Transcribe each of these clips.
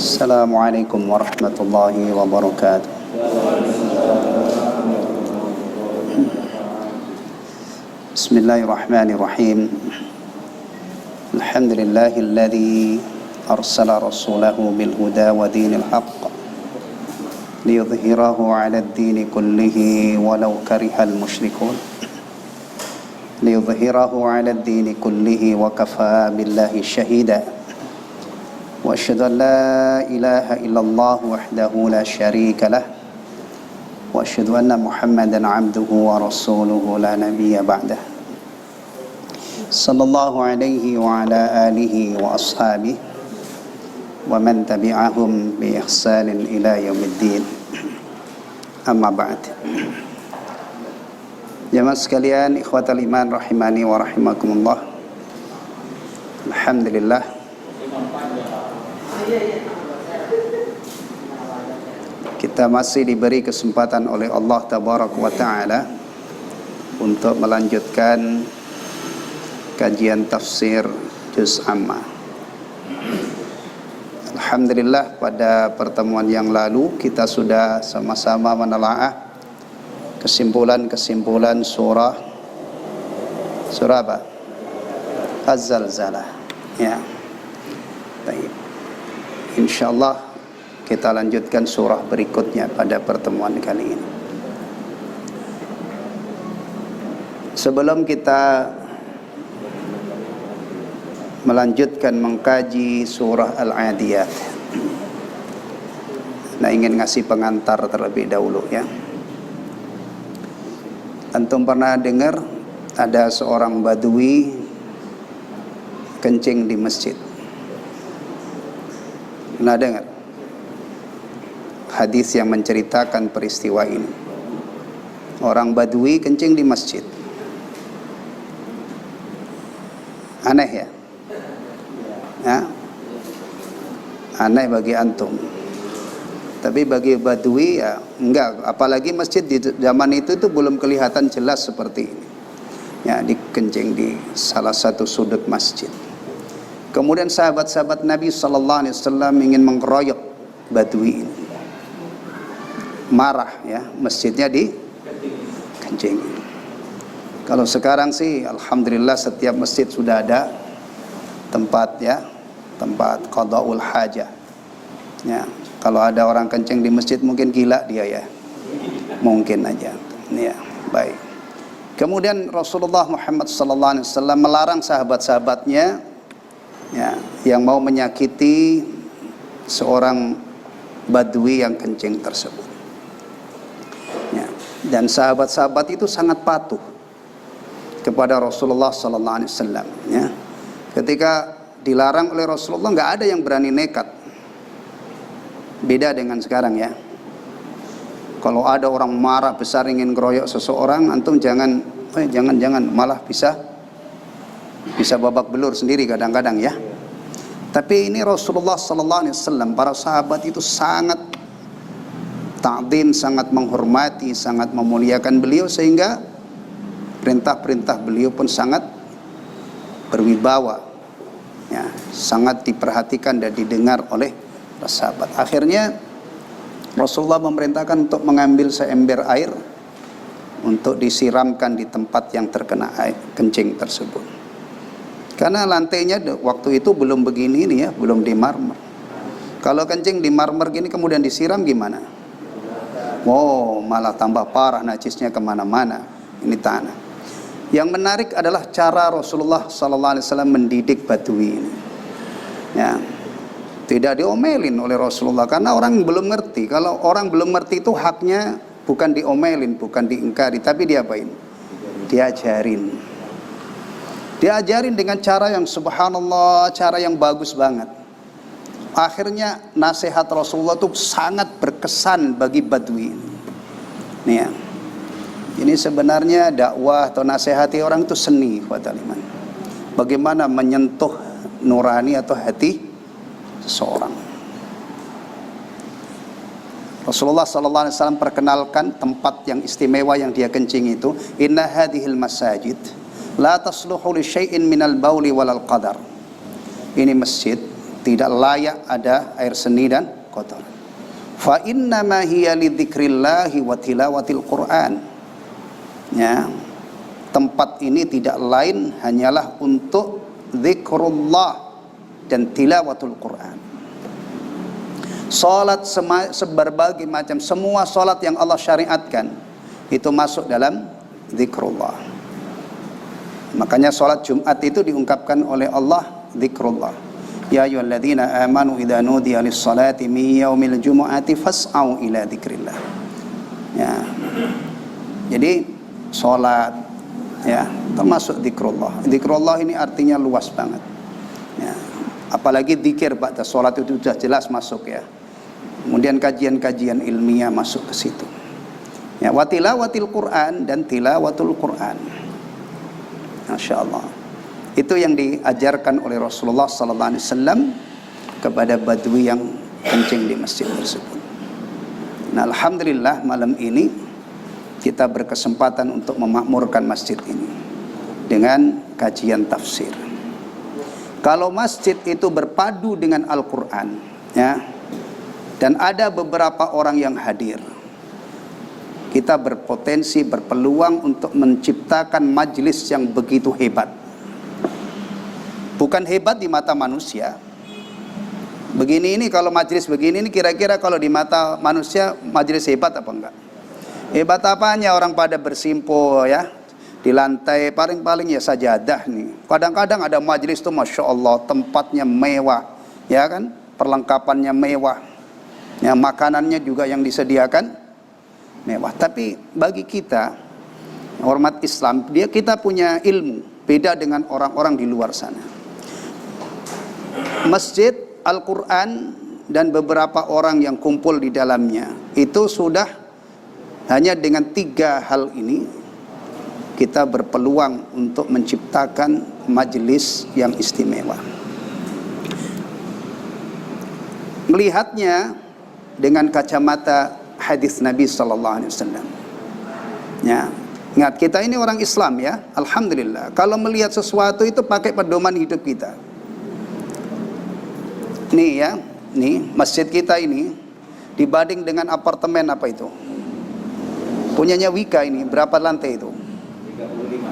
Assalamualaikum warahmatullahi wabarakatuh. Bismillahirrahmanirrahim. Alhamdulillahilladzi arsala rasulahu bil huda wa dinil haqq liyudhhirahu 'alad dini kullihi walau karihal musyrikun. Liyudhhirahu 'alad dini kullihi wa kafaa billahi syahida. وأشهد أن لا إله إلا الله وحده لا شريك له وأشهد أن محمدا عبده ورسوله لا نبي بعده صلى الله عليه وعلى آله وأصحابه ومن تبعهم بإحسان إلى يوم الدين أما بعد. Jamaah sekalian, ikhwatal iman rahimani wa rahimakumullah. Alhamdulillah, kita masih diberi kesempatan oleh Allah Tabaraka wa Ta'ala untuk melanjutkan kajian tafsir Juz Amma. Alhamdulillah, pada pertemuan yang lalu kita sudah sama-sama menelaah kesimpulan-kesimpulan surah apa? Az-Zalzalah. Ya. Baik. InsyaAllah kita lanjutkan surah berikutnya pada pertemuan kali ini. Sebelum kita melanjutkan mengkaji surah Al-Adiyat, ingin ngasih pengantar terlebih dahulu ya. Antum pernah dengar ada seorang badui kencing di masjid? Pernah dengar hadis yang menceritakan peristiwa ini? Orang badui kencing di masjid. Aneh ya? Ya? Aneh bagi antum. Tapi bagi badui ya enggak. Apalagi masjid di zaman itu belum kelihatan jelas seperti ini. Ya, dikencing di salah satu sudut masjid. Kemudian sahabat-sahabat Nabi SAW ingin mengkeroyok badui ini. Marah ya, masjidnya dikencing. Kalau sekarang sih alhamdulillah setiap masjid sudah ada tempat ya, tempat qada'ul hajah. Ya, kalau ada orang kencing di masjid mungkin gila dia ya. Mungkin aja. Ya, baik. Kemudian Rasulullah Muhammad SAW melarang sahabat-sahabatnya ya, yang mau menyakiti seorang badui yang kencing tersebut. Ya, dan sahabat-sahabat itu sangat patuh kepada Rasulullah SAW. Ya, ketika dilarang oleh Rasulullah, nggak ada yang berani nekat. Beda dengan sekarang ya. Kalau ada orang marah besar ingin keroyok seseorang, antum jangan malah bisa babak belur sendiri kadang-kadang ya. Tapi ini Rasulullah SAW, para sahabat itu sangat ta'zim, sangat menghormati, sangat memuliakan beliau, sehingga perintah-perintah beliau pun sangat berwibawa ya, sangat diperhatikan dan didengar oleh para sahabat. Akhirnya Rasulullah memerintahkan untuk mengambil seember air untuk disiramkan di tempat yang terkena air kencing tersebut. Karena lantainya waktu itu belum begini nih ya, belum di marmer. Kalau kencing di marmer gini kemudian disiram gimana? Oh, malah tambah parah, najisnya kemana-mana. Ini tanah. Yang menarik adalah cara Rasulullah SAW mendidik badui ini. Ya, tidak diomelin oleh Rasulullah karena orang belum ngerti. Kalau orang belum ngerti itu haknya bukan diomelin, bukan diingkari, tapi diapain? Diajarin. Diajarin dengan cara yang subhanallah, cara yang bagus banget. Akhirnya nasihat Rasulullah itu sangat berkesan bagi badui ini. Nih ya. Ini sebenarnya dakwah atau nasihati orang itu seni, iman. Bagaimana menyentuh nurani atau hati seseorang. Rasulullah SAW perkenalkan tempat yang istimewa yang dia kencing itu. Inna hadhil masajid la tasluhu li syai'in minal bauli walal qadar. Ini masjid tidak layak ada air seni dan kotor. Fa innama hiya lidzikrillahi wa tilawatil Qur'an. Ya, tempat ini tidak lain hanyalah untuk zikrullah dan tilawatul Quran. Salat berbagai macam, semua salat yang Allah syariatkan itu masuk dalam zikrullah. Makanya salat Jumat itu diungkapkan oleh Allah zikrullah. Ya ayyuhalladzina amanu idza nudiya lis-salati min yaumil jumu'ati fas'au ila dzikrillah. Ya. Jadi salat ya termasuk zikrullah. Zikrullah ini artinya luas banget. Ya. Apalagi zikir ba'da salat itu sudah jelas masuk ya. Kemudian kajian-kajian ilmiah masuk ke situ. Ya, wa tilawatil Quran dan tilawatul Quran. Masya Allah. Itu yang diajarkan oleh Rasulullah sallallahu alaihi wasallam kepada badui yang kencing di masjid tersebut. Nah, alhamdulillah malam ini kita berkesempatan untuk memakmurkan masjid ini dengan kajian tafsir. Kalau masjid itu berpadu dengan Al-Quran, ya, dan ada beberapa orang yang hadir, kita berpotensi, berpeluang untuk menciptakan majlis yang begitu hebat. Bukan hebat di mata manusia. Begini ini, kalau majlis begini ini kira-kira kalau di mata manusia majlis hebat apa enggak? Hebat apanya, orang pada bersimpuh ya di lantai, paling-paling ya sajadah nih. Kadang-kadang ada majlis tuh Masya Allah tempatnya mewah, ya kan, perlengkapannya mewah, ya, makanannya juga yang disediakan mewah. Tapi bagi kita hormat Islam, kita punya ilmu beda dengan orang-orang di luar sana. Masjid, Al-Quran dan beberapa orang yang kumpul di dalamnya itu sudah hanya dengan 3 hal ini kita berpeluang untuk menciptakan majelis yang istimewa. Melihatnya dengan kacamata hadis Nabi sallallahu alaihi wasallam. Ya, ingat kita ini orang Islam ya, alhamdulillah. Kalau melihat sesuatu itu pakai pedoman hidup kita. Nih ya, nih masjid kita ini dibanding dengan apartemen apa itu? Punyanya Wika ini berapa lantai itu?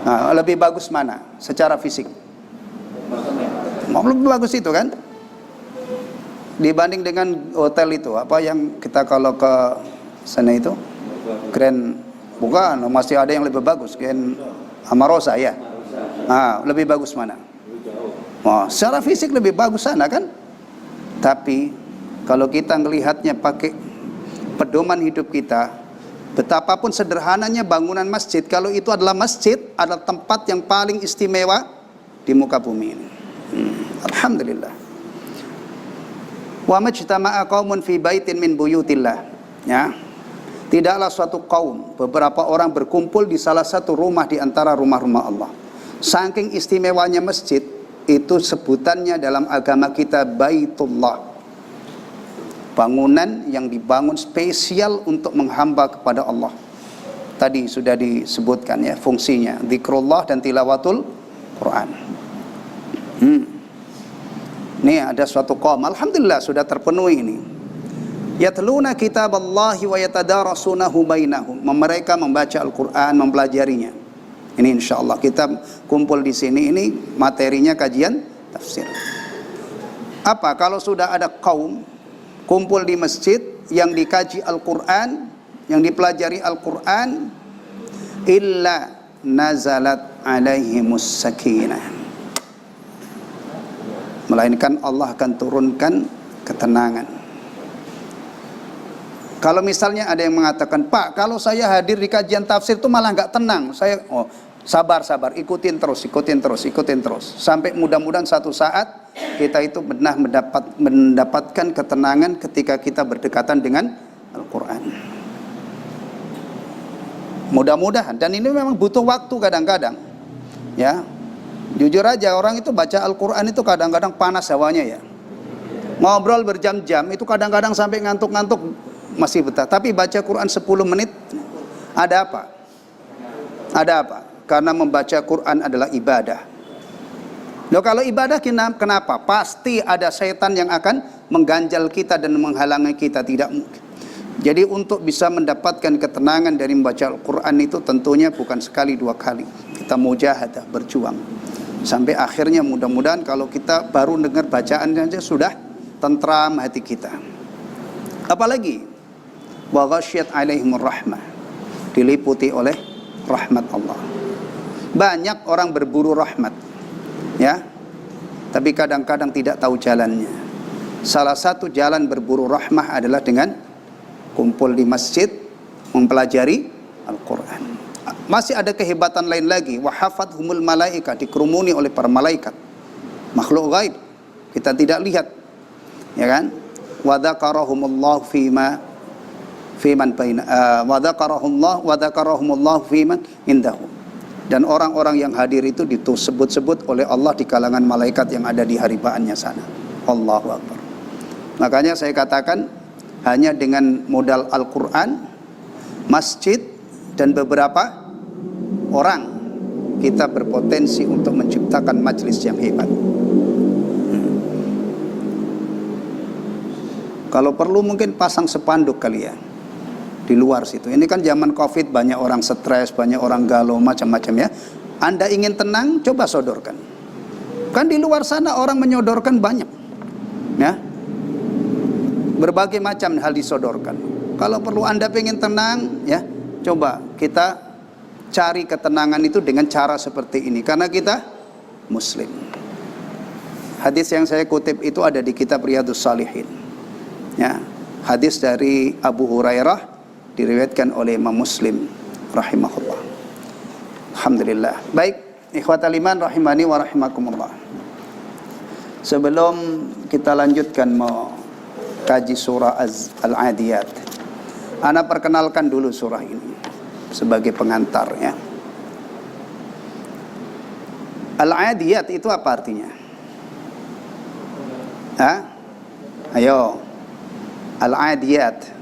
Nah, lebih bagus mana secara fisik? Lebih bagus itu kan? Dibanding dengan hotel itu, apa yang kita kalau ke sana itu? Grand, bukan, masih ada yang lebih bagus, Grand Amarosa ya. Nah, lebih bagus mana? Oh, secara fisik lebih bagus sana kan? Tapi kalau kita melihatnya pakai pedoman hidup kita, betapapun sederhananya bangunan masjid, kalau itu adalah masjid, adalah tempat yang paling istimewa di muka bumi ini. Alhamdulillah. Wa majtama'a qaumun fi baitin min buyutillah. Ya. Tidaklah suatu kaum, beberapa orang berkumpul di salah satu rumah di antara rumah-rumah Allah. Saking istimewanya masjid, itu sebutannya dalam agama kita Baitullah. Bangunan yang dibangun spesial untuk menghamba kepada Allah. Tadi sudah disebutkan ya fungsinya, zikrullah dan tilawatul Quran. Nih ada suatu kaum, alhamdulillah sudah terpenuhi ini. Yatluna kitaballahi wa yatadarasunahu bainahum. Mereka membaca Al-Quran, mempelajarinya. Ini insyaallah kita kumpul di sini, ini materinya kajian tafsir. Apa kalau sudah ada kaum kumpul di masjid yang dikaji Al-Quran, yang dipelajari Al-Quran, illa nazalat alaihimus sakinah, melainkan Allah akan turunkan ketenangan. Kalau misalnya ada yang mengatakan, Pak, kalau saya hadir di kajian tafsir itu malah nggak tenang, saya sabar, ikutin terus, sampai mudah-mudahan satu saat kita itu benar mendapatkan ketenangan ketika kita berdekatan dengan Al-Quran. Mudah-mudahan, dan ini memang butuh waktu kadang-kadang. Ya, jujur aja orang itu baca Al-Quran itu kadang-kadang panas hawanya ya. Ngobrol berjam-jam itu kadang-kadang sampai ngantuk-ngantuk masih betah. Tapi baca Quran 10 menit, ada apa? Ada apa? Karena membaca Quran adalah ibadah. Loh, kalau ibadah kenapa? Pasti ada setan yang akan mengganjal kita dan menghalangi kita, tidak mungkin. Jadi untuk bisa mendapatkan ketenangan dari membaca Al-Quran itu tentunya bukan sekali dua kali. Kita mujahadah, berjuang. Sampai akhirnya mudah-mudahan kalau kita baru dengar bacaan saja sudah tentram hati kita. Apalagi wa ghasyiyat alaihimur rahmah, diliputi oleh rahmat Allah. Banyak orang berburu rahmat, ya, tapi kadang-kadang tidak tahu jalannya. Salah satu jalan berburu rahmah adalah dengan kumpul di masjid mempelajari Al-Quran. Masih ada kehebatan lain lagi, wa hafathumul malaika, dikerumuni oleh para malaikat, makhluk gaib kita tidak lihat, ya kan? Wa dzakarahumullahu fiman baina wa dzakarahumullahu fiman indahu. Dan orang-orang yang hadir itu disebut-sebut oleh Allah di kalangan malaikat yang ada di haribaannya sana. Allahu Akbar. Makanya saya katakan, hanya dengan modal Al-Quran, masjid, dan beberapa orang, kita berpotensi untuk menciptakan majelis yang hebat. Kalau perlu mungkin pasang spanduk kali ya di luar situ. Ini kan zaman Covid, banyak orang stres, banyak orang galau, macam-macam ya. Anda ingin tenang, coba sodorkan. Kan di luar sana orang menyodorkan banyak, ya. Berbagai macam hal disodorkan. Kalau perlu Anda ingin tenang, ya, coba kita cari ketenangan itu dengan cara seperti ini. Karena kita Muslim. Hadis yang saya kutip itu ada di kitab Riyadhus Shalihin, ya. Hadis dari Abu Hurairah, diriwayatkan oleh Imam Muslim rahimahullah. Alhamdulillah. Baik, ikhwatal iman rahimani wa rahimakumullah. Sebelum kita lanjutkan mau kaji surah Al-Adiyat, ana perkenalkan dulu surah ini sebagai pengantar, ya. Al-Adiyat itu apa artinya? Ayo. Al-Adiyat.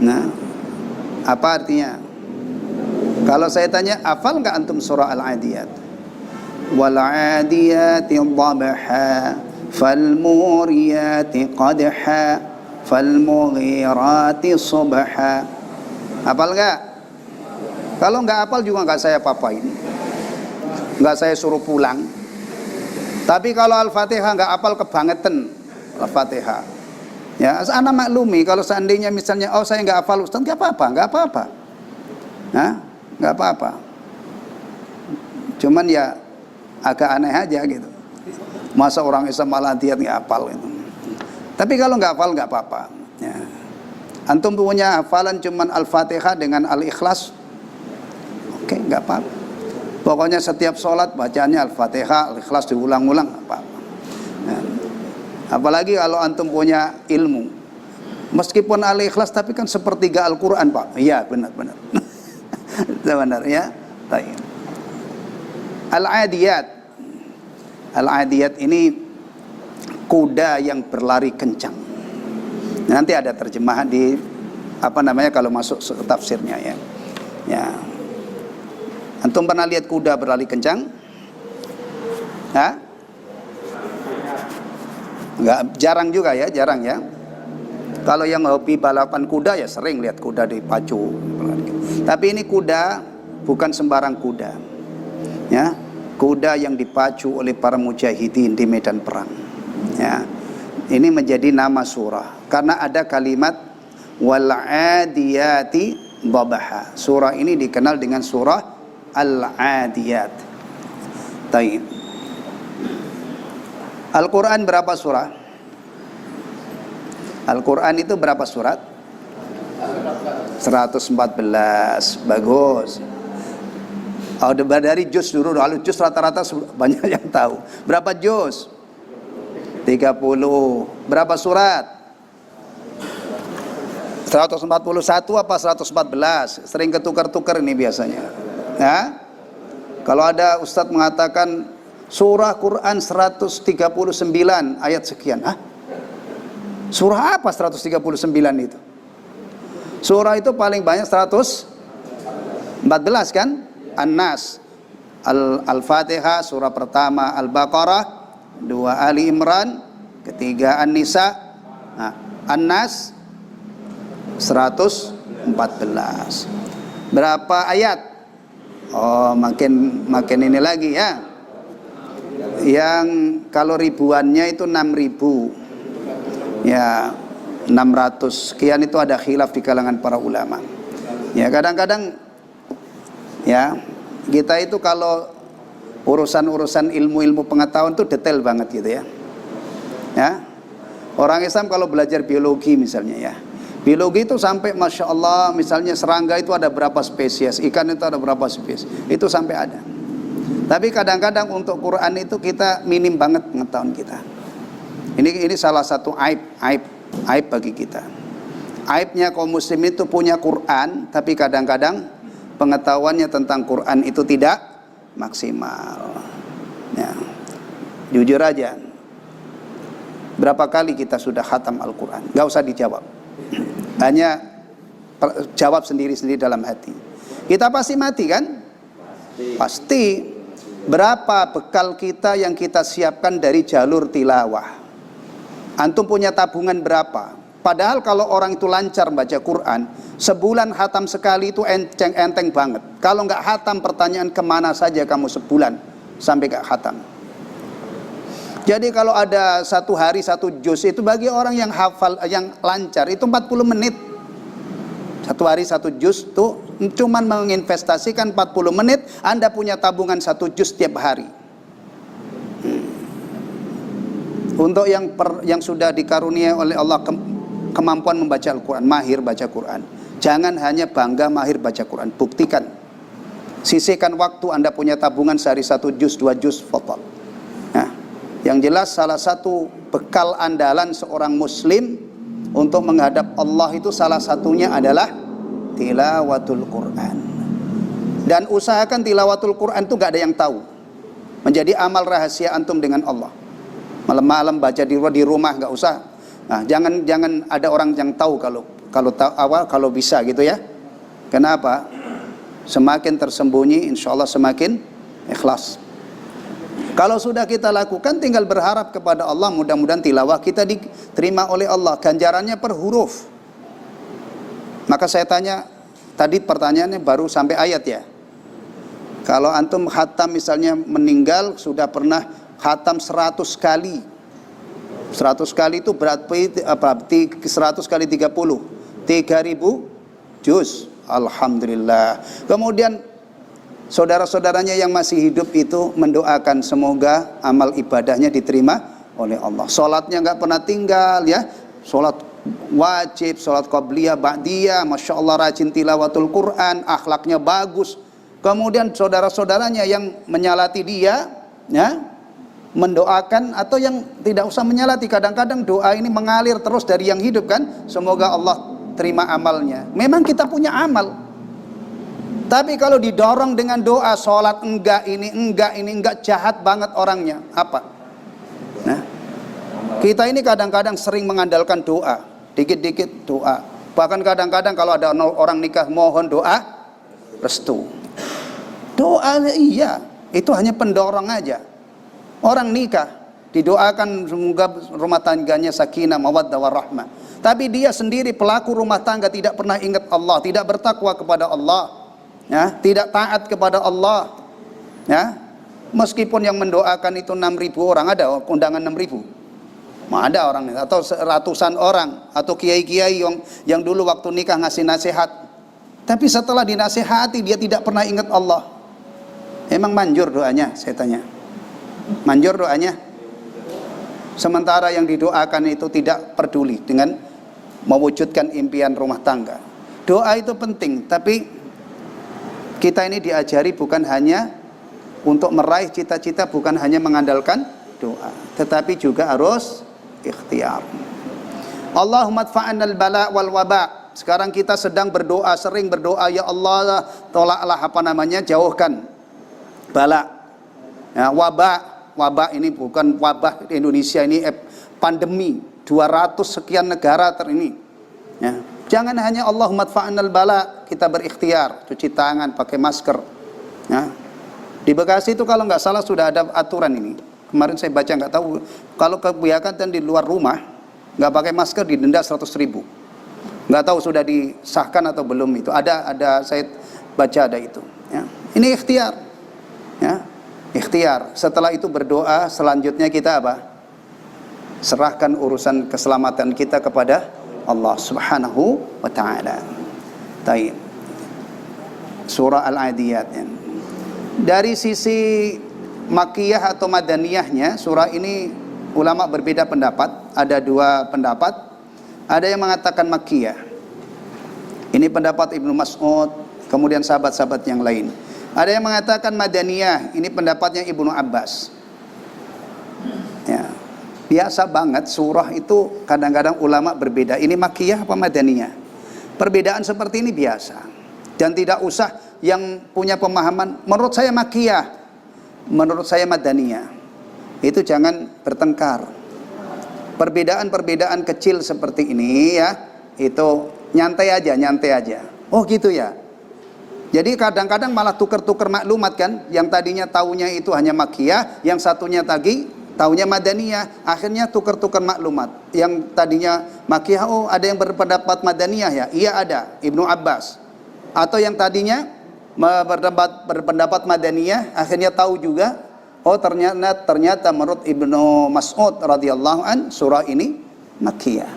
Nah, apa artinya? Kalau saya tanya, hafal nggak antum surah Al-Adiyat? Wal 'adiyati dhabha fal muriyati qadha fal mughirati subha. Hafal nggak? Kalau nggak hafal juga nggak saya papain, nggak saya suruh pulang. Tapi kalau Al-Fatihah nggak hafal, kebangetan Al-Fatihah. Ya, anak maklumi kalau seandainya misalnya, oh saya nggak hafal Ustaz, nggak apa-apa, nah, nggak apa-apa. Cuman ya agak aneh aja gitu. Masa orang Islam Al-Adiyat nggak hafal gitu. Tapi kalau nggak hafal nggak apa-apa. Ya. Antum punya hafalan cuman Al-Fatihah dengan Al-Ikhlas, oke, nggak apa-apa. Pokoknya setiap sholat bacaannya Al-Fatihah, Al-Ikhlas diulang-ulang, nggak apa-apa. Ya. Apalagi kalau antum punya ilmu, meskipun Al-Ikhlas tapi kan sepertiga Al-Quran, Pak. Iya, benar-benar. Benar, ya. Baik. Al-Adiyat. Al-Adiyat ini kuda yang berlari kencang. Nanti ada terjemahan di kalau masuk tafsirnya, ya. Ya. Antum pernah lihat kuda berlari kencang? Hah? Jarang juga ya, jarang ya. Kalau yang hobi balapan kuda ya sering lihat kuda dipacu. Tapi ini kuda bukan sembarang kuda, ya. Kuda yang dipacu oleh para mujahidin di medan perang, ya. Ini menjadi nama surah karena ada kalimat wal 'adiyati dhabha. Surah ini dikenal dengan surah Al-Adiyat. Baik. Al-Quran berapa surah? Al-Quran itu berapa surat? 114. Bagus. Oh, dari juz dulu. Kalau juz rata-rata banyak yang tahu. Berapa juz? 30. Berapa surat? 141 apa 114? Sering ketukar-tukar ini biasanya. Ya? Kalau ada ustadz mengatakan surah Quran 139 ayat sekian. Surah apa 139 itu? Surah itu paling banyak 114 kan? An-Nas. Al-Fatihah surah pertama Al-Baqarah, 2 Ali Imran, ketiga An-Nisa, An-Nas 114. Berapa ayat? Oh, makin ini lagi ya. Yang kalau ribuannya itu 6.000. Ya, 600 sekian itu ada khilaf di kalangan para ulama. Ya, kadang-kadang ya, kita itu kalau urusan-urusan ilmu-ilmu pengetahuan itu detail banget gitu ya. Ya. Orang Islam kalau belajar biologi misalnya ya, biologi itu sampai Masya Allah, misalnya serangga itu ada berapa spesies, ikan itu ada berapa spesies, itu sampai ada. Tapi kadang-kadang untuk Quran itu kita minim banget pengetahuan kita. Ini salah satu aib bagi kita. Aibnya kaum muslim itu punya Quran, tapi kadang-kadang pengetahuannya tentang Quran itu tidak maksimal. Ya. Jujur aja, berapa kali kita sudah khatam Al-Quran? Gak usah dijawab, hanya jawab sendiri-sendiri dalam hati. Kita pasti mati kan? Pasti. Berapa bekal kita yang kita siapkan dari jalur tilawah? Antum punya tabungan berapa? Padahal kalau orang itu lancar baca Quran, sebulan khatam sekali itu enteng banget. Kalau nggak khatam, pertanyaan kemana saja kamu sebulan sampai nggak khatam. Jadi kalau ada satu hari satu juz itu bagi orang yang hafal, yang lancar itu 40 menit. Satu hari satu juz tuh cuman menginvestasikan 40 menit, Anda punya tabungan satu juz tiap hari. Untuk yang sudah dikarunia oleh Allah kemampuan membaca Al-Quran, mahir baca Quran, jangan hanya bangga mahir baca Quran, buktikan. Sisihkan waktu, Anda punya tabungan sehari 1 juz, 2 juz, fadhal. Nah, yang jelas salah satu bekal andalan seorang muslim untuk menghadap Allah itu salah satunya adalah tilawatul Quran. Dan usahakan tilawatul Quran itu gak ada yang tahu, menjadi amal rahasia antum dengan Allah. Malam-malam baca di rumah nggak usah. Nah, jangan ada orang yang tahu kalau bisa gitu ya. Kenapa? Semakin tersembunyi, insya Allah semakin ikhlas. Kalau sudah kita lakukan, tinggal berharap kepada Allah, mudah-mudahan tilawah kita diterima oleh Allah. Ganjarannya per huruf. Maka saya tanya, tadi pertanyaannya baru sampai ayat ya. Kalau antum khatam misalnya meninggal, sudah pernah khatam 100 kali. 100 kali itu berarti 100 kali 30, 3.000 juz. Alhamdulillah. Kemudian saudara-saudaranya yang masih hidup itu mendoakan semoga amal ibadahnya diterima oleh Allah. Sholatnya nggak pernah tinggal ya. Sholat wajib, sholat qabliyah, ba'diyah, Masya Allah rajin tilawatul Quran, akhlaknya bagus. Kemudian saudara-saudaranya yang menyalati dia ya, mendoakan, atau yang tidak usah menyalati, kadang-kadang doa ini mengalir terus dari yang hidup kan, semoga Allah terima amalnya. Memang kita punya amal, tapi kalau didorong dengan doa, sholat enggak, ini enggak, jahat banget orangnya, apa? Nah, kita ini kadang-kadang sering mengandalkan doa, dikit-dikit doa. Bahkan kadang-kadang kalau ada orang nikah mohon doa restu. Doa iya, itu hanya pendorong aja. Orang nikah didoakan semoga rumah tangganya sakinah, mawaddah, warahmah. Tapi dia sendiri pelaku rumah tangga tidak pernah ingat Allah, tidak bertakwa kepada Allah, ya, tidak taat kepada Allah, ya. Meskipun yang mendoakan itu 6.000 orang, ada undangan 6.000, ada orang atau ratusan orang, atau kiai-kiai yang dulu waktu nikah ngasih nasihat, tapi setelah dinasihati dia tidak pernah ingat Allah. Emang manjur doanya? Saya tanya. Manjur doanya? Sementara yang didoakan itu tidak peduli dengan mewujudkan impian rumah tangga. Doa itu penting, tapi kita ini diajari bukan hanya untuk meraih cita-cita, bukan hanya mengandalkan doa, tetapi juga harus ikhtiar. Allahumma adfa'anal bala wal waba. Sekarang kita sedang berdoa, sering berdoa, ya Allah tolaklah jauhkan bala, ya, wabah ini bukan wabah di Indonesia, ini pandemi 200 sekian negara ini ya. Jangan hanya Allahumma adfa'anal bala, kita berikhtiar, cuci tangan, pakai masker ya. Di Bekasi itu kalau nggak salah sudah ada aturan ini. Kemarin saya baca, nggak tahu, kalau kegiatan di luar rumah nggak pakai masker didenda 100.000. Nggak tahu sudah disahkan atau belum itu. Ada saya baca ada itu. Ya. Ini ikhtiar. Ya. Ikhtiar. Setelah itu berdoa, selanjutnya kita apa? Serahkan urusan keselamatan kita kepada Allah Subhanahu wa taala. Taib. Surah Al-Adiyat. Ya. Dari sisi Makkiyah atau Madaniyahnya, surah ini ulama berbeda pendapat. Ada dua pendapat. Ada yang mengatakan Makkiyah. Ini pendapat Ibnu Mas'ud, kemudian sahabat-sahabat yang lain. Ada yang mengatakan Madaniyah. Ini pendapatnya Ibnu Abbas. Ya. Biasa banget surah itu kadang-kadang ulama berbeda. Ini Makkiyah apa Madaniyah? Perbedaan seperti ini biasa. Dan tidak usah yang punya pemahaman, menurut saya Makkiyah, menurut saya Madaniyah. Itu jangan bertengkar. Perbedaan-perbedaan kecil seperti ini ya, itu nyantai aja. Oh gitu ya. Jadi kadang-kadang malah tuker-tuker maklumat kan. Yang tadinya taunya itu hanya Makkiyah, yang satunya tadi taunya Madaniyah. Akhirnya tuker-tuker maklumat. Yang tadinya Makkiyah, oh ada yang berpendapat Madaniyah ya. Iya ada, Ibnu Abbas. Atau yang tadinya berpendapat Madaniyah, akhirnya tahu juga, oh ternyata menurut Ibnu Mas'ud radhiyallahu an surah ini Makkiyah.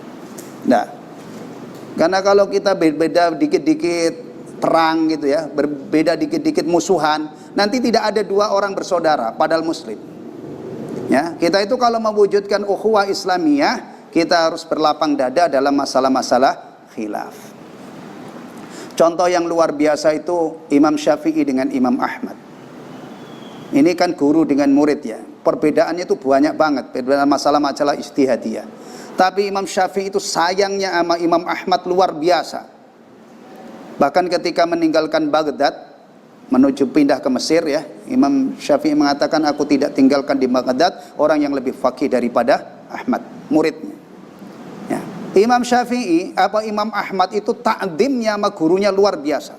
Nah, karena kalau kita berbeda dikit-dikit perang gitu ya, berbeda dikit-dikit musuhan, nanti tidak ada dua orang bersaudara padahal muslim. Ya, kita itu kalau mewujudkan ukhuwah Islamiyah, kita harus berlapang dada dalam masalah-masalah khilaf. Contoh yang luar biasa itu Imam Syafi'i dengan Imam Ahmad. Ini kan guru dengan murid ya. Perbedaannya itu banyak banget. Perbedaan masalah-masalah ijtihadiyah. Tapi Imam Syafi'i itu sayangnya sama Imam Ahmad luar biasa. Bahkan ketika meninggalkan Baghdad menuju pindah ke Mesir ya, Imam Syafi'i mengatakan, aku tidak tinggalkan di Baghdad orang yang lebih faqih daripada Ahmad, muridnya. Ya. Imam Syafi'i Imam Ahmad itu ta'zimnya sama gurunya luar biasa.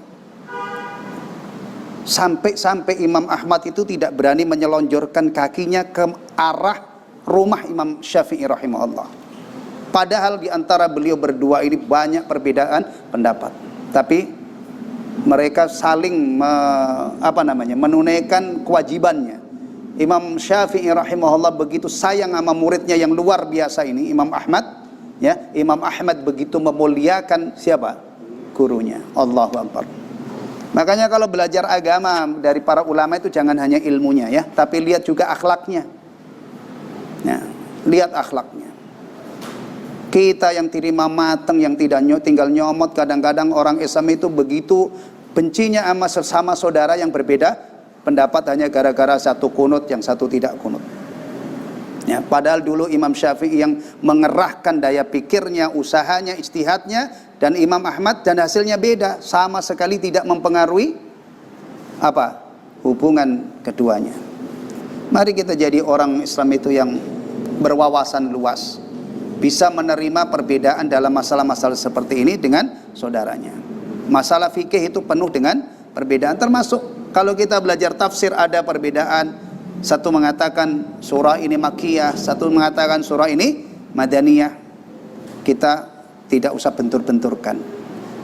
Sampai Imam Ahmad itu tidak berani menyelonjorkan kakinya ke arah rumah Imam Syafi'i rahimahullah. Padahal di antara beliau berdua ini banyak perbedaan pendapat. Tapi mereka saling menunaikan kewajibannya. Imam Syafi'i rahimahullah begitu sayang sama muridnya yang luar biasa ini, Imam Ahmad. Ya, Imam Ahmad begitu memuliakan siapa? Gurunya. Allahu Akbar. Makanya kalau belajar agama dari para ulama itu jangan hanya ilmunya ya, tapi lihat juga akhlaknya. Nah, lihat akhlaknya. Kita yang terima mateng, yang tidak tinggal nyomot, kadang-kadang orang Islam itu begitu bencinya sama sesama saudara yang berbeda pendapat hanya gara-gara satu kunut, yang satu tidak kunut. Ya, padahal dulu Imam Syafi'i yang mengerahkan daya pikirnya, usahanya, ijtihadnya, dan Imam Ahmad, dan hasilnya beda, sama sekali tidak mempengaruhi hubungan keduanya. Mari kita jadi orang Islam itu yang berwawasan luas, bisa menerima perbedaan dalam masalah-masalah seperti ini dengan saudaranya. Masalah fikih itu penuh dengan perbedaan, termasuk kalau kita belajar tafsir ada perbedaan. Satu mengatakan surah ini Makkiyah, satu mengatakan surah ini Madaniyah. Kita tidak usah bentur-benturkan.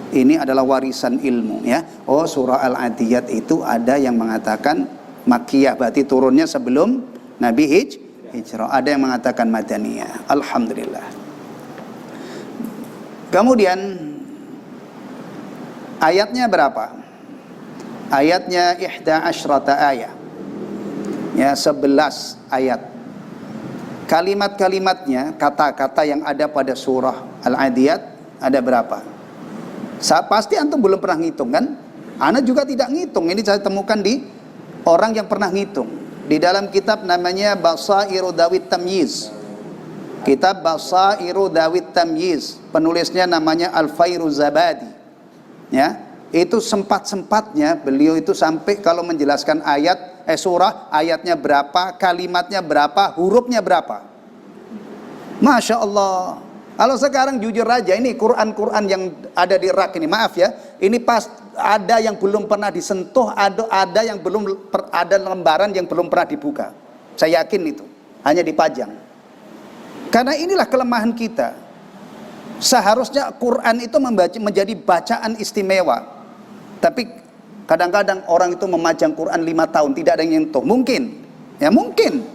Ini adalah warisan ilmu ya. Oh, surah Al-Adiyat itu ada yang mengatakan Makkiyah, berarti turunnya sebelum Nabi hijrah. Ada yang mengatakan Madaniyah. Alhamdulillah. Kemudian ayatnya berapa? Ayatnya 11 ayat. Ya, 11 ayat. Kalimat-kalimatnya, kata-kata yang ada pada surah Al-Adiyat ada berapa? Pasti antum belum pernah ngitung kan? Ana juga tidak ngitung. Ini saya temukan di orang yang pernah ngitung. Di dalam kitab namanya Basairu Dawit Tamyiz. Kitab Basairu Dawit Tamyiz. Penulisnya namanya Al-Fairuzabadi. Ya. Itu sempat-sempatnya beliau itu sampai kalau menjelaskan surah, ayatnya berapa, kalimatnya berapa, hurufnya berapa. Masya Allah. Kalau sekarang jujur aja, ini Quran yang ada di rak ini, maaf ya, ini pas ada yang belum pernah disentuh, ada yang belum ada lembaran yang belum pernah dibuka. Saya yakin itu hanya dipajang. Karena inilah kelemahan kita. Seharusnya Quran itu menjadi bacaan istimewa. Tapi kadang-kadang orang itu memajang Quran 5 tahun tidak ada yang nyentuh. Mungkin, ya mungkin.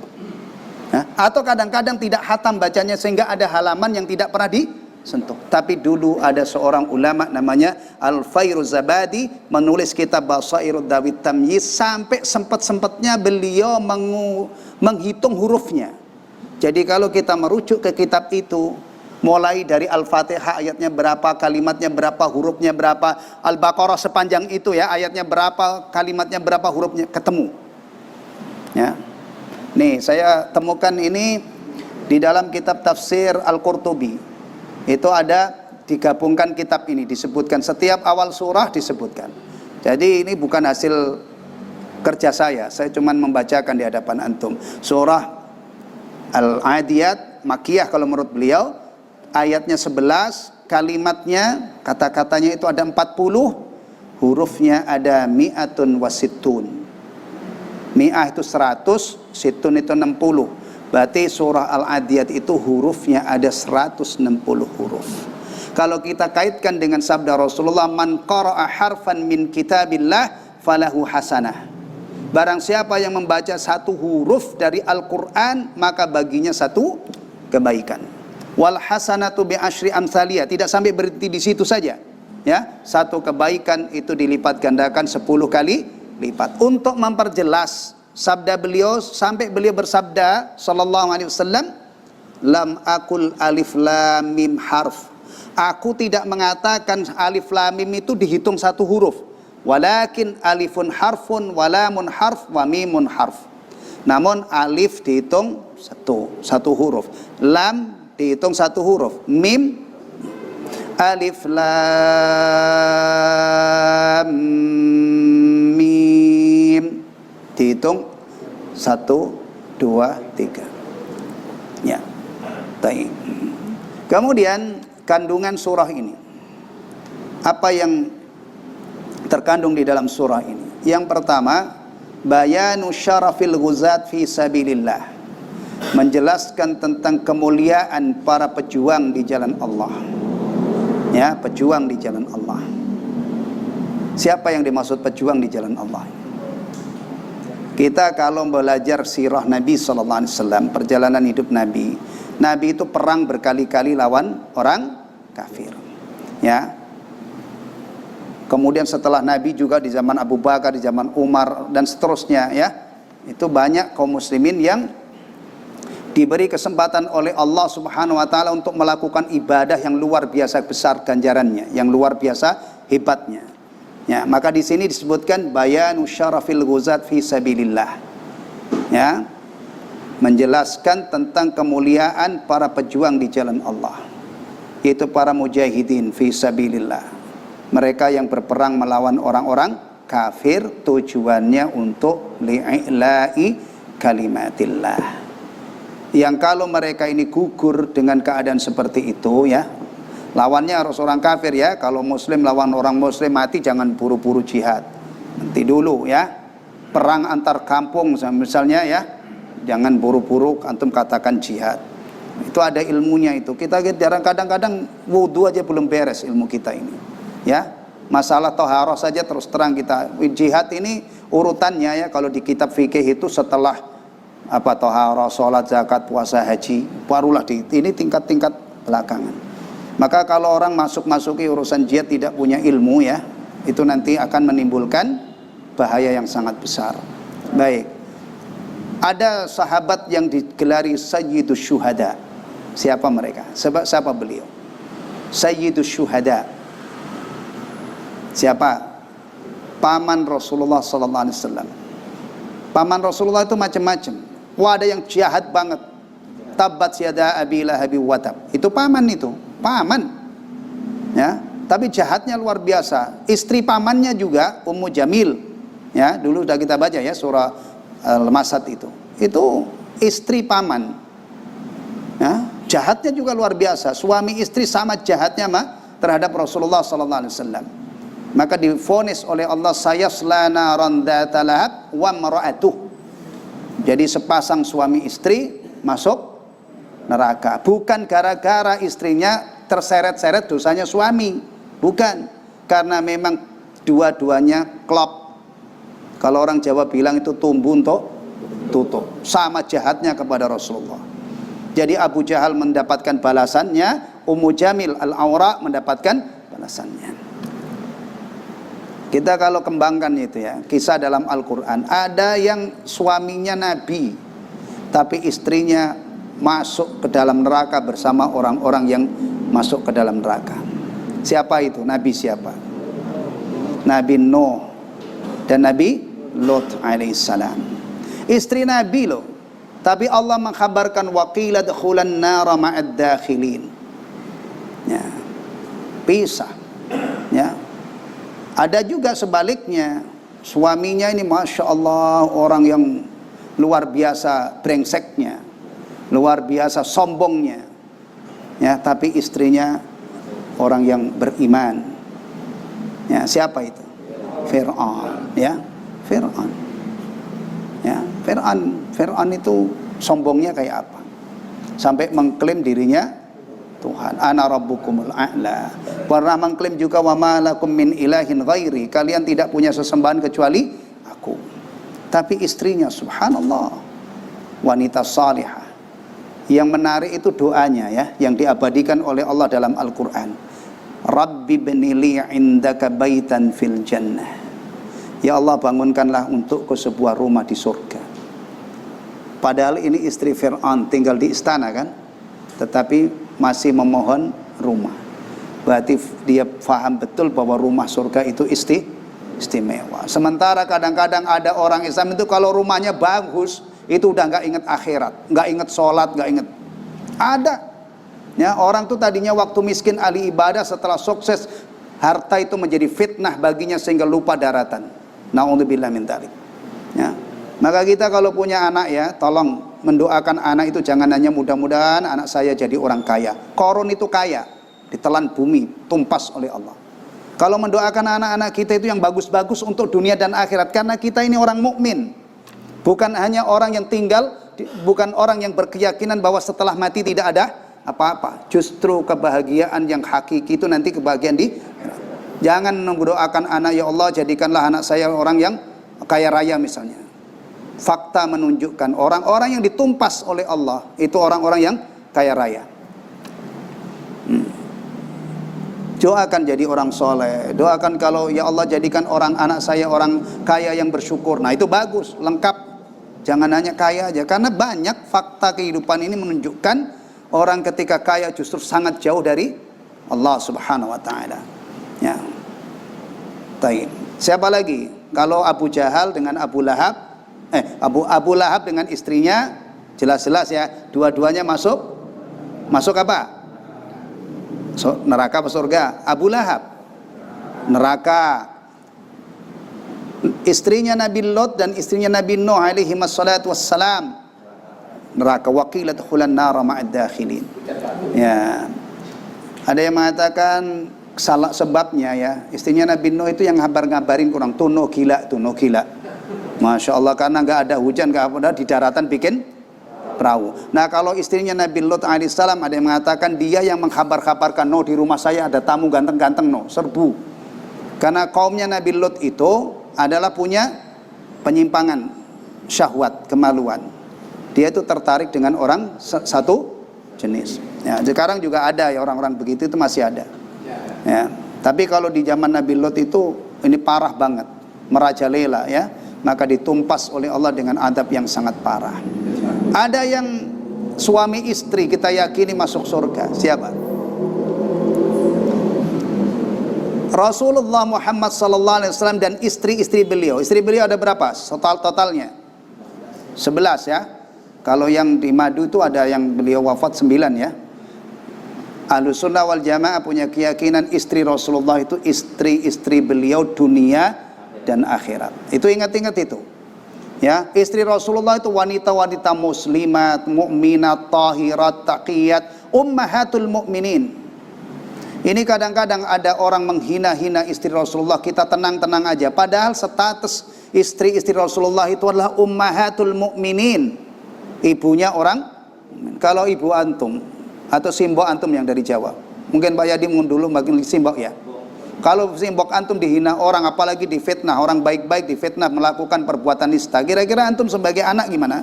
Atau kadang-kadang tidak hatam bacanya sehingga ada halaman yang tidak pernah disentuh. Tapi dulu ada seorang ulama namanya Al-Fairuzabadi menulis kitab Basairud Dawit Tamyiz sampai sempat-sempatnya beliau menghitung hurufnya. Jadi kalau kita merujuk ke kitab itu, mulai dari Al-Fatihah ayatnya berapa, kalimatnya berapa, hurufnya berapa, Al-Baqarah sepanjang itu ya, ayatnya berapa, kalimatnya berapa, hurufnya ketemu. Ya. Nih, saya temukan ini di dalam kitab tafsir Al-Qurtubi. Itu ada digabungkan kitab ini, disebutkan setiap awal surah disebutkan. Jadi ini bukan hasil kerja saya cuma membacakan di hadapan antum. Surah Al-Adiyat Makkiyah kalau menurut beliau, ayatnya 11, kalimatnya, kata-katanya itu ada 40, hurufnya ada mi'atun wasittun. Mi'ah itu 100, situn itu 60. Berarti surah Al-Adiyat itu hurufnya ada 160 huruf. Kalau kita kaitkan dengan sabda Rasulullah, man qara'a harfan min kitabillah falahu hasanah. Barang siapa yang membaca satu huruf dari Al-Quran, maka baginya satu kebaikan. Wal hasanatu bi asyri amsaliyah, tidak sampai berhenti di situ saja. Ya, satu kebaikan itu dilipat gandakan 10 kali lipat. Untuk memperjelas sabda beliau, sampai beliau bersabda sallallahu alaihi wasallam, lam akul alif lam mim harf. Aku tidak mengatakan alif lam mim itu dihitung satu huruf. Walakin alifun harfun, walamun harf, wa mimun harf. Namun alif dihitung satu huruf, lam dihitung satu huruf, mim, alif lam mim dihitung 1, 2, 3. Ya, baik. Kemudian kandungan surah ini, apa yang terkandung di dalam surah ini? Yang pertama, bayanu syarafil ghuzat fi sabilillah, menjelaskan tentang kemuliaan para pejuang di jalan Allah. Ya, pejuang di jalan Allah. Siapa yang dimaksud pejuang di jalan Allah? Kita kalau belajar sirah Nabi sallallahu alaihi wasallam, perjalanan hidup Nabi, Nabi itu perang berkali-kali lawan orang kafir. Ya. Kemudian setelah Nabi juga di zaman Abu Bakar, di zaman Umar dan seterusnya ya. Itu banyak kaum muslimin yang diberi kesempatan oleh Allah Subhanahu wa taala untuk melakukan ibadah yang luar biasa besar ganjarannya, yang luar biasa hebatnya. Ya, maka di sini disebutkan bayanu syarafil ghuzat fi sabilillah. Ya. Menjelaskan tentang kemuliaan para pejuang di jalan Allah. Yaitu para mujahidin fi sabilillah. Mereka yang berperang melawan orang-orang kafir, tujuannya untuk li'ila'i kalimatillah. Yang kalau mereka ini gugur dengan keadaan seperti itu ya, lawannya harus orang kafir ya. Kalau muslim lawan orang muslim mati, jangan buru-buru jihad. Nanti dulu ya. Perang antar kampung misalnya ya, jangan buru-buru antum katakan jihad. Itu ada ilmunya itu. Kita kadang-kadang wudu aja belum beres ilmu kita ini. Ya, masalah toharoh saja terus terang kita, jihad ini urutannya ya, kalau di kitab fikih itu setelah apa, toharoh, sholat, zakat, puasa, haji, barulah ini tingkat-tingkat belakangan. Maka kalau orang masuki urusan jihad tidak punya ilmu ya, itu nanti akan menimbulkan bahaya yang sangat besar. Baik, ada sahabat yang digelari Sayyidus Syuhada. Siapa mereka? Siapa beliau? Sayyidus Syuhada. Siapa? Paman Rasulullah sallallahu alaihi wasallam. Paman Rasulullah itu macam-macam. Wah, ada yang jahat banget. Tabbat yada abi lahabi wa tab. Itu paman itu, paman. Ya, tapi jahatnya luar biasa. Istri pamannya juga Ummu Jamil. Ya, dulu sudah kita baca ya surah Al-Masad itu. Itu istri paman. Ya, jahatnya juga luar biasa. Suami istri sama jahatnya terhadap Rasulullah sallallahu alaihi wasallam. maka divonis oleh Allah sayasla naran dzata lahab wa mar'atuh. Jadi sepasang suami istri masuk neraka, bukan gara-gara istrinya terseret-seret dosanya suami, bukan, karena memang dua-duanya klop. Kalau orang Jawa bilang itu tumbuh untuk tutup, sama jahatnya kepada Rasulullah. Jadi Abu Jahal mendapatkan balasannya, Ummu Jamil al-Awra mendapatkan balasannya. Kita kalau kembangkan itu ya, kisah dalam Al-Quran, ada yang suaminya Nabi, tapi istrinya masuk ke dalam neraka bersama orang-orang yang masuk ke dalam neraka. Siapa itu? Nabi siapa? Nabi Nuh dan Nabi Lot alaihissalam. Istri Nabi loh, tapi Allah mengkhabarkan waqila dkhulan nara ma'ad dakhilin. Ya, pisah. Ya. Ada juga sebaliknya, suaminya ini masya Allah orang yang luar biasa brengseknya, luar biasa sombongnya, ya, tapi istrinya orang yang beriman. Ya, siapa itu? Fir'aun, ya, Fir'aun. Ya, Fir'aun itu sombongnya kayak apa? Sampai mengklaim dirinya Tuhan, ana rabbukumul a'la. Pernah mengklaim juga wa ma lakum min ilahin ghairi, kalian tidak punya sesembahan kecuali aku. Tapi istrinya subhanallah wanita salihah. Yang menarik itu doanya ya, yang diabadikan oleh Allah dalam Al-Qur'an. Rabbi bnili indaka baitan fil jannah. Ya Allah, bangunkanlah untukku sebuah rumah di surga. Padahal ini istri Fir'aun tinggal di istana kan, tetapi masih memohon rumah. Berarti dia faham betul bahwa rumah surga itu istimewa. Sementara kadang-kadang ada orang Islam itu kalau rumahnya bagus, itu udah nggak inget akhirat, nggak inget sholat, nggak inget. Ada ya, orang tuh tadinya waktu miskin ahli ibadah, setelah sukses harta itu menjadi fitnah baginya sehingga lupa daratan. Na'udzubillah min dzalik. Ya. Maka kita kalau punya anak ya, tolong mendoakan anak itu jangan hanya mudah-mudahan anak saya jadi orang kaya. Korun itu kaya, ditelan bumi, tumpas oleh Allah. Kalau mendoakan anak-anak kita itu yang bagus-bagus untuk dunia dan akhirat, karena kita ini orang mukmin. Bukan hanya orang yang tinggal, bukan orang yang berkeyakinan bahwa setelah mati tidak ada apa-apa. Justru kebahagiaan yang hakiki itu nanti kebahagiaan di. Jangan mendoakan anak, ya Allah jadikanlah anak saya orang yang kaya raya misalnya. Fakta menunjukkan orang-orang yang ditumpas oleh Allah itu orang-orang yang kaya raya. Doakan jadi orang soleh. Doakan kalau ya Allah jadikan orang anak saya orang kaya yang bersyukur. Nah itu bagus, lengkap. Jangan hanya kaya aja, karena banyak fakta kehidupan ini menunjukkan orang ketika kaya justru sangat jauh dari Allah Subhanahu wa taala. Ya. Baik. Siapa lagi? Kalau Abu Jahal dengan Abu Lahab, Abu Lahab dengan istrinya jelas-jelas ya, dua-duanya masuk apa? Neraka atau surga? Abu Lahab neraka. Istrinya Nabi Lot dan istrinya Nabi Nuh alaihi wassalatu wassalam neraka. Waqilat khulan nara ma'ad dakhilin. Ya. Ada yang mengatakan salah sebabnya ya, istrinya Nabi Nuh itu yang ngabarin kurang, tuh Nuh gila. Masya Allah, karena nggak ada hujan, nggak ada di daratan bikin perahu. Nah kalau istrinya Nabi Lot alaihissalam, ada yang mengatakan dia yang mengkabar-kabarkan, no di rumah saya ada tamu ganteng-ganteng, no serbu. Karena kaumnya Nabi Lot itu adalah punya penyimpangan syahwat, kemaluan. Dia itu tertarik dengan orang satu jenis. Ya, sekarang juga ada ya orang-orang begitu, itu masih ada. Ya, tapi kalau di zaman Nabi Lot itu ini parah banget, merajalela ya. Maka ditumpas oleh Allah dengan adab yang sangat parah. Ada yang suami istri kita yakini masuk surga. Siapa? Rasulullah Muhammad SAW dan istri-istri beliau. Istri beliau ada berapa? Totalnya 11 ya. Kalau yang di Madu itu ada yang beliau wafat 9 ya. Ahlussunnah wal Jamaah punya keyakinan istri Rasulullah itu istri-istri beliau dunia dan akhirat. Itu ingat-ingat itu. Ya, istri Rasulullah itu wanita-wanita muslimat, mukminat, tahirat, taqiyat, ummahatul mukminin. Ini kadang-kadang ada orang menghina-hina istri Rasulullah, kita tenang-tenang aja. Padahal status istri-istri Rasulullah itu adalah ummahatul mukminin, ibunya orang. Kalau ibu antum atau simbok antum yang dari Jawa, mungkin Pak Yadi dulu makin simbok ya. Kalau simbok antum dihina orang, apalagi difitnah, orang baik-baik difitnah melakukan perbuatan nista, kira-kira antum sebagai anak gimana?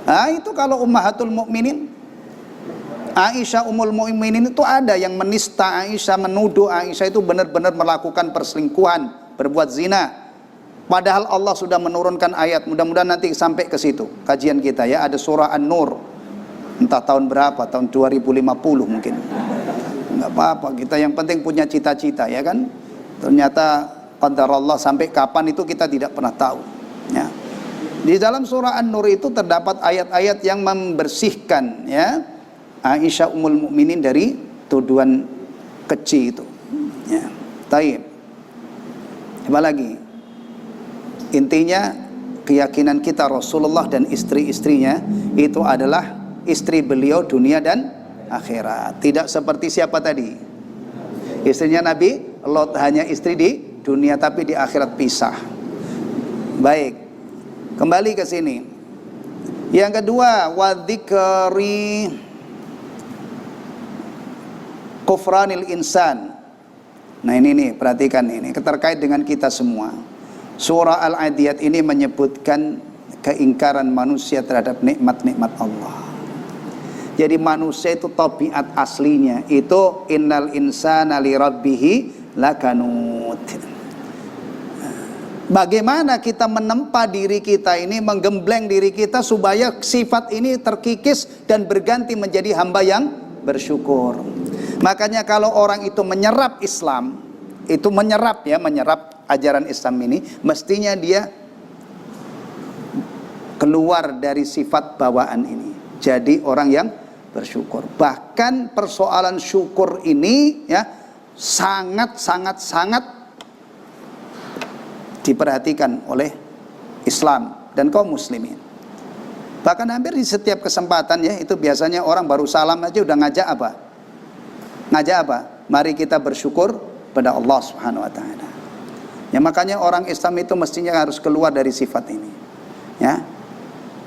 Nah itu kalau ummahatul mukminin. Aisyah Ummul Mukminin itu ada yang menista Aisyah, menuduh Aisyah itu benar-benar melakukan perselingkuhan, berbuat zina. Padahal Allah sudah menurunkan ayat, mudah-mudahan nanti sampai ke situ kajian kita ya, ada surah An-Nur. Entah tahun berapa, tahun 2050 mungkin. Enggak apa-apa, kita yang penting punya cita-cita ya kan. Ternyata qadarullah sampai kapan itu kita tidak pernah tahu ya. Di dalam surah An-Nur itu terdapat ayat-ayat yang membersihkan ya Aisyah Ummul Mukminin dari tuduhan keji itu. Ya, taib. Apa lagi? Intinya keyakinan kita Rasulullah dan istri-istrinya itu adalah istri beliau dunia dan akhirat. Tidak seperti siapa tadi? Istrinya Nabi Lot hanya istri di dunia tapi di akhirat pisah. Baik. Kembali ke sini. Yang kedua, wadzikri kufranil insan. Nah ini nih, perhatikan ini terkait dengan kita semua. Surah Al-Adiyat ini menyebutkan keingkaran manusia terhadap nikmat-nikmat Allah. Jadi manusia itu tabiat aslinya itu innal insana li rabbihi lakanut. Bagaimana kita menempa diri kita ini, menggembleng diri kita supaya sifat ini terkikis dan berganti menjadi hamba yang bersyukur. Makanya kalau orang itu menyerap Islam, itu menyerap ajaran Islam ini, mestinya dia keluar dari sifat bawaan ini, jadi orang yang bersyukur. Bahkan persoalan syukur ini ya sangat diperhatikan oleh Islam dan kaum muslimin. Bahkan hampir di setiap kesempatan ya, itu biasanya orang baru salam aja udah ngajak apa? Ngajak apa? Mari kita bersyukur pada Allah Subhanahu wa taala. Ya makanya orang Islam itu mestinya harus keluar dari sifat ini. Ya.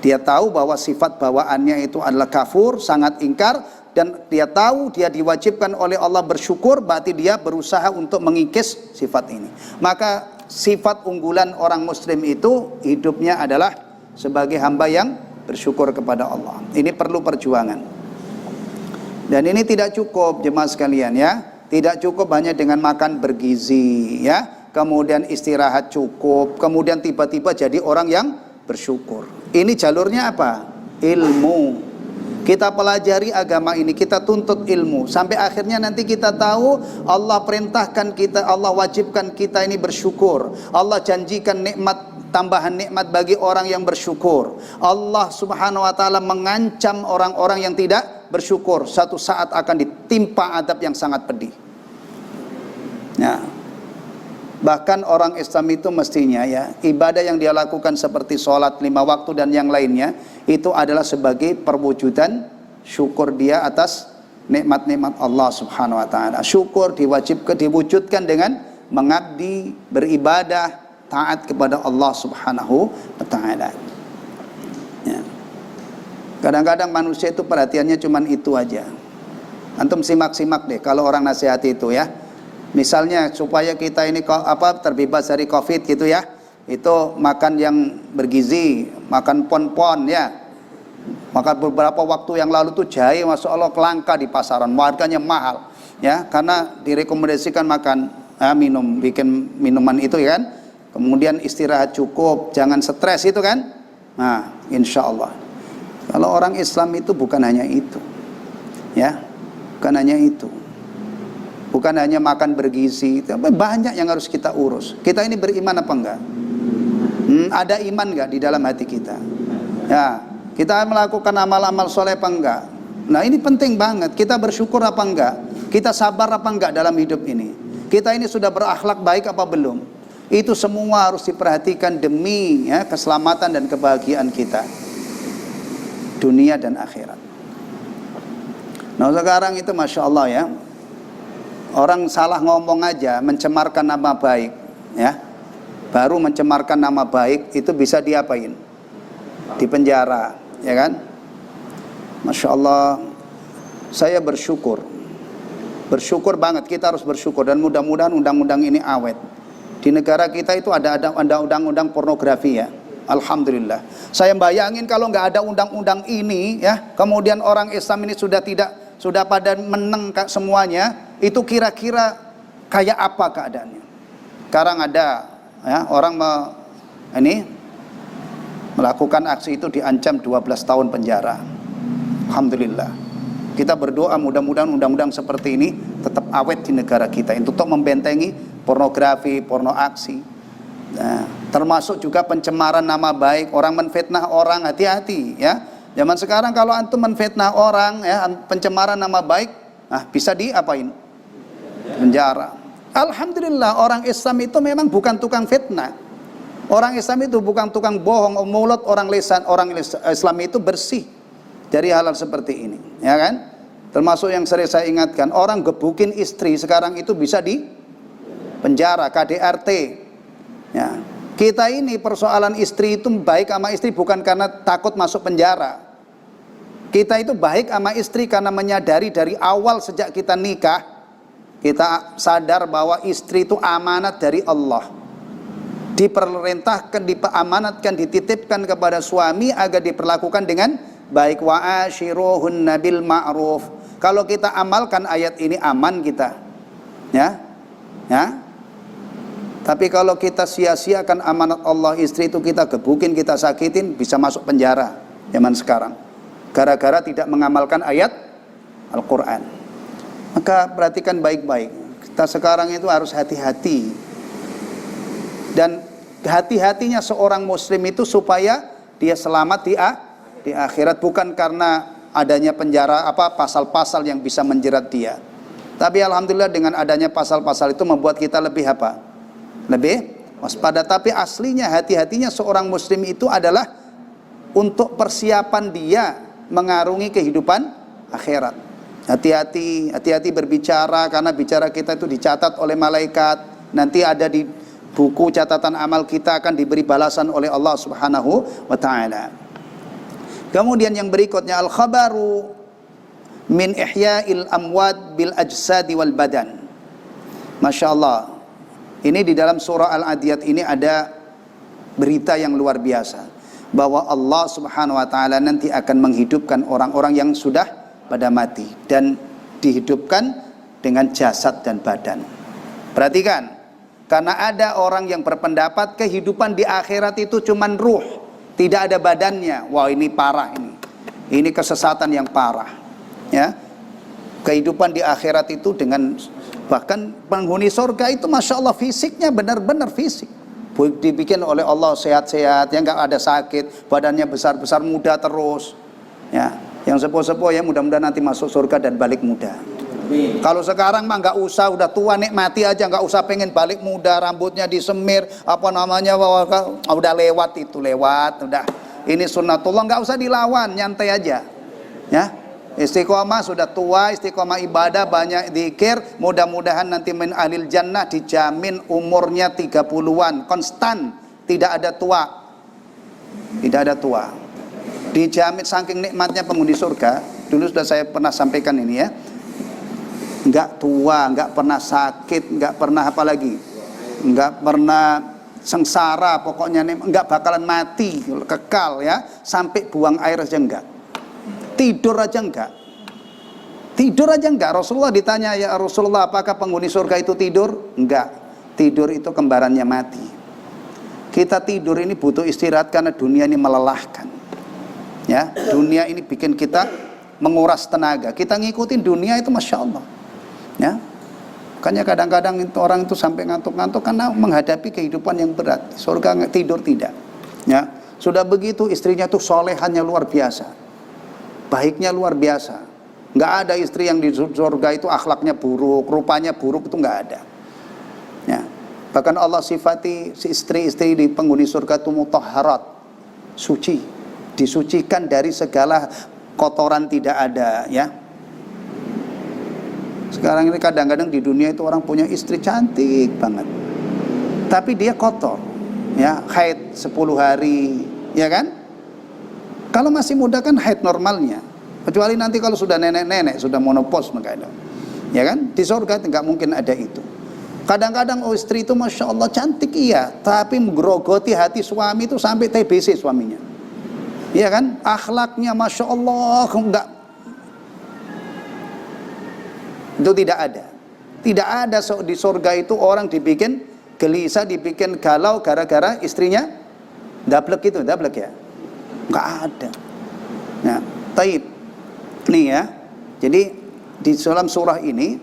Dia tahu bahwa sifat bawaannya itu adalah kafur, sangat ingkar, dan dia tahu dia diwajibkan oleh Allah bersyukur, berarti dia berusaha untuk mengikis sifat ini. Maka sifat unggulan orang muslim itu hidupnya adalah sebagai hamba yang bersyukur kepada Allah. Ini perlu perjuangan. Dan ini tidak cukup jemaah sekalian ya. Tidak cukup hanya dengan makan bergizi ya. Kemudian istirahat cukup. Kemudian tiba-tiba jadi orang yang bersyukur. Ini jalurnya apa? Ilmu. Kita pelajari agama ini, kita tuntut ilmu. Sampai akhirnya nanti kita tahu Allah perintahkan kita, Allah wajibkan kita ini bersyukur. Allah janjikan nikmat, tambahan nikmat bagi orang yang bersyukur. Allah Subhanahu wa taala mengancam orang-orang yang tidak bersyukur, satu saat akan ditimpa adab yang sangat pedih. Nah, bahkan orang Islam itu mestinya ya, ibadah yang dia lakukan seperti sholat 5 waktu dan yang lainnya, itu adalah sebagai perwujudan syukur dia atas nikmat-nikmat Allah Subhanahu wa taala. Syukur diwujudkan dengan mengabdi, beribadah, taat kepada Allah Subhanahu wa taala. Ya. Kadang-kadang manusia itu perhatiannya cuman itu aja. Antum simak-simak deh kalau orang nasihati itu ya. Misalnya supaya kita ini terbebas dari Covid gitu ya. Itu makan yang bergizi, makan pon-pon ya. Maka beberapa waktu yang lalu tuh jahe masya Allah langka di pasaran, harganya mahal ya, karena direkomendasikan makan bikin minuman itu ya kan. Kemudian istirahat cukup, jangan stres itu kan. Nah, insya Allah. Kalau orang Islam itu bukan hanya itu, ya, bukan hanya itu, bukan hanya makan bergizi, banyak yang harus kita urus. Kita ini beriman apa enggak? Ada iman enggak di dalam hati kita? Ya, kita melakukan amal-amal soleh apa enggak? Nah ini penting banget. Kita bersyukur apa enggak? Kita sabar apa enggak dalam hidup ini? Kita ini sudah berakhlak baik apa belum? Itu semua harus diperhatikan demi ya, keselamatan dan kebahagiaan kita, dunia dan akhirat. Nah sekarang itu masya Allah ya, Orang salah ngomong aja mencemarkan nama baik, ya. Baru mencemarkan nama baik itu bisa diapain? Dipenjara, ya kan? Masya Allah, saya bersyukur banget, kita harus bersyukur, dan mudah-mudahan undang-undang ini awet. Di negara kita itu ada undang-undang pornografi, ya. Alhamdulillah. Saya bayangin kalau nggak ada undang-undang ini, ya, kemudian orang Islam ini sudah pada meneng semuanya, itu kira-kira kayak apa keadaannya? Sekarang ada, ya, orang melakukan aksi itu diancam 12 tahun penjara. Alhamdulillah. Kita berdoa mudah-mudahan undang-undang seperti ini tetap awet di negara kita untuk membentengi pornografi, porno aksi. Nah, termasuk juga pencemaran nama baik, orang menfitnah orang, hati-hati, ya. Zaman sekarang kalau antum menfitnah orang, ya, pencemaran nama baik, nah bisa diapain? Penjara. Alhamdulillah, orang Islam itu memang bukan tukang fitnah. Orang Islam itu bukan tukang bohong, mulut orang Islam itu bersih dari hal-hal seperti ini, ya kan? Termasuk yang sering saya ingatkan, orang gebukin istri sekarang itu bisa di penjara, KDRT. Ya. Kita ini persoalan istri itu baik sama istri bukan karena takut masuk penjara. Kita itu baik sama istri karena menyadari dari awal sejak kita nikah, kita sadar bahwa istri itu amanat dari Allah. Diperintahkan, diamanatkan, dititipkan kepada suami agar diperlakukan dengan baik. Wa ashiruhunna bil ma'ruf. Kalau kita amalkan ayat ini, aman kita. Ya. Ya. Tapi kalau kita sia-siakan amanat Allah, istri itu kita gebukin, kita sakitin, bisa masuk penjara zaman sekarang. Gara-gara tidak mengamalkan ayat Al-Quran. Maka perhatikan baik-baik. Kita sekarang itu harus hati-hati. Dan hati-hatinya seorang muslim itu supaya dia selamat di akhirat, bukan karena adanya penjara pasal-pasal yang bisa menjerat dia. Tapi alhamdulillah dengan adanya pasal-pasal itu membuat kita lebih lebih waspada. Tapi aslinya hati-hatinya seorang muslim itu adalah untuk persiapan dia mengarungi kehidupan akhirat. Hati-hati berbicara, karena bicara kita itu dicatat oleh malaikat. Nanti ada di buku catatan amal kita, akan diberi balasan oleh Allah Subhanahu wa taala. Kemudian yang berikutnya, al-khabaru min ihya'il amwat bil ajsadi wal badan. Masya Allah, ini di dalam surah Al-Adiyat ini ada berita yang luar biasa, bahwa Allah Subhanahu wa taala nanti akan menghidupkan orang-orang yang sudah pada mati dan dihidupkan dengan jasad dan badan. Perhatikan, karena ada orang yang berpendapat kehidupan di akhirat itu cuman ruh, tidak ada badannya. Wah, ini parah ini. Ini kesesatan yang parah. Ya. Kehidupan di akhirat itu dengan, bahkan penghuni surga itu Masya Allah fisiknya benar-benar fisik. Dibikin oleh Allah sehat-sehat, yang nggak ada sakit, badannya besar-besar, muda terus. Ya, yang sepuh-sepuh ya mudah-mudahan nanti masuk surga dan balik muda. Kalau sekarang mah nggak usah, udah tua nikmati aja, nggak usah pengen balik muda, rambutnya disemir, udah lewat itu, udah. Ini sunnatullah, nggak usah dilawan, nyantai aja. Ya, istiqomah, sudah tua, istiqomah ibadah, banyak zikir, mudah-mudahan nanti min ahlil jannah, dijamin umurnya 30-an, konstan, tidak ada tua. Tidak ada tua. Dijamin, saking nikmatnya penghuni surga. Dulu sudah saya pernah sampaikan ini ya. Enggak tua, enggak pernah sakit, enggak pernah apa lagi, enggak pernah sengsara, pokoknya enggak bakalan mati, kekal ya, sampai buang air aja enggak, tidur aja enggak, Rasulullah ditanya, ya Rasulullah apakah penghuni surga itu tidur? Enggak, tidur itu kembarannya mati. Kita tidur ini butuh istirahat karena dunia ini melelahkan ya, dunia ini bikin kita menguras tenaga, kita ngikutin dunia itu Masya Allah ya. Makanya kadang-kadang itu orang itu sampai ngantuk-ngantuk karena menghadapi kehidupan yang berat. Surga tidur tidak ya. Sudah begitu istrinya tuh solehannya luar biasa, baiknya luar biasa. Nggak ada istri yang di surga itu akhlaknya buruk, rupanya buruk, itu nggak ada ya. Bahkan Allah sifati si istri-istri di penghuni surga itu mutahharat, suci, disucikan dari segala kotoran, tidak ada ya. Sekarang ini kadang-kadang di dunia itu orang punya istri cantik banget, tapi dia kotor, ya, haid 10 hari, ya kan? Kalau masih muda kan haid normalnya, kecuali nanti kalau sudah nenek-nenek, sudah menopause, makanya, ya kan? Di surga nggak mungkin ada itu. Kadang-kadang istri itu masya Allah cantik, iya, tapi menggerogoti hati suami itu sampai TBC suaminya, iya kan? Akhlaknya masya Allah enggak, itu tidak ada. Tidak ada di surga itu orang dibikin gelisah, dibikin galau gara-gara istrinya dablek itu, dablek ya, nggak ada. Nah, taib nih ya. Jadi di dalam surah ini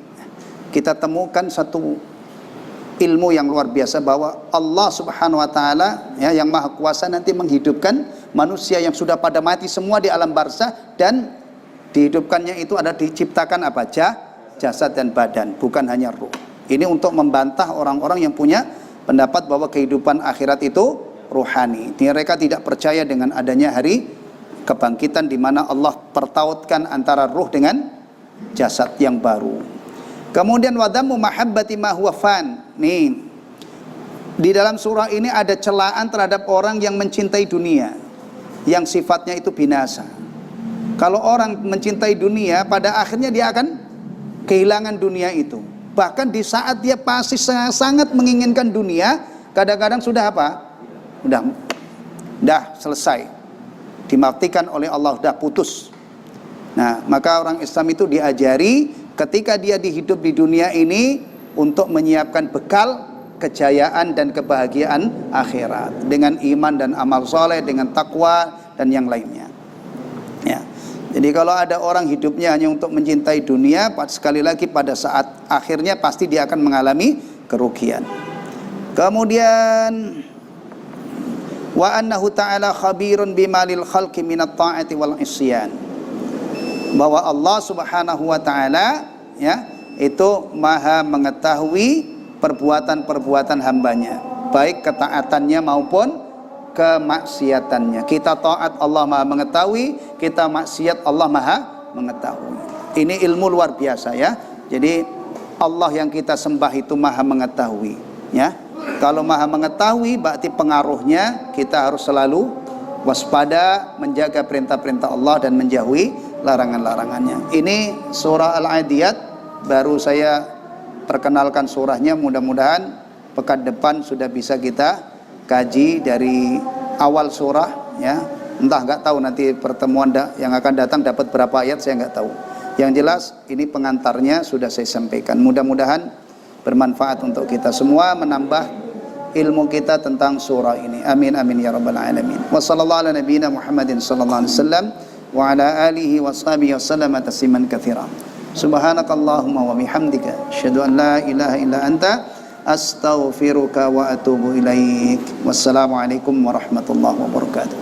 kita temukan satu ilmu yang luar biasa, bahwa Allah Subhanahu wa taala, ya, yang Maha Kuasa nanti menghidupkan manusia yang sudah pada mati semua di alam barzah, dan dihidupkannya itu ada diciptakan apa? Jasad dan badan, bukan hanya ruh. Ini untuk membantah orang-orang yang punya pendapat bahwa kehidupan akhirat itu ruhani. Mereka tidak percaya dengan adanya hari kebangkitan di mana Allah pertautkan antara ruh dengan jasad yang baru. Kemudian wadamu mahabbati ma huwa fan. Nih, di dalam surah ini ada celaan terhadap orang yang mencintai dunia, yang sifatnya itu binasa. Kalau orang mencintai dunia, pada akhirnya dia akan kehilangan dunia itu. Bahkan di saat dia pasti sangat menginginkan dunia, kadang-kadang sudah apa? Udah selesai, dimatikan oleh Allah, udah putus. Nah, maka orang Islam itu diajari ketika dia hidup di dunia ini untuk menyiapkan bekal kejayaan dan kebahagiaan akhirat dengan iman dan amal soleh, dengan takwa dan yang lainnya. Ya. Jadi kalau ada orang hidupnya hanya untuk mencintai dunia, sekali lagi pada saat akhirnya pasti dia akan mengalami kerugian. Kemudian wa annahu ta'ala khabirun bimalil khalqi minat ta'ati wal isyan. Bahwa Allah Subhanahu wa taala, ya, itu maha mengetahui perbuatan-perbuatan hambanya, baik ketaatannya maupun kemaksiatannya. Kita taat Allah maha mengetahui, kita maksiat Allah maha mengetahui. Ini ilmu luar biasa, ya. Jadi Allah yang kita sembah itu maha mengetahui, ya. Kalau maha mengetahui berarti pengaruhnya kita harus selalu waspada, menjaga perintah-perintah Allah dan menjauhi larangan-larangannya. Ini surah Al-Adiyat, baru saya perkenalkan surahnya. Mudah-mudahan pekan depan sudah bisa kita kaji dari awal surah, ya. Entah, nggak tahu nanti pertemuan yang akan datang dapat berapa ayat, saya nggak tahu. Yang jelas ini pengantarnya sudah saya sampaikan. Mudah-mudahan bermanfaat untuk kita semua, menambah ilmu kita tentang surah ini. Amin amin ya rabbal alamin. Wa sallallahu ala nabiyyina Muhammadin sallallahu alaihi wasallam wa ala alihi wa sahbihi wasallam tasliman katsiran. Subhanakallahumma wa bihamdika asyhadu an la ilaha illa anta astaghfiruka wa atubu ilaik. Wassalamualaikum warahmatullahi wabarakatuh.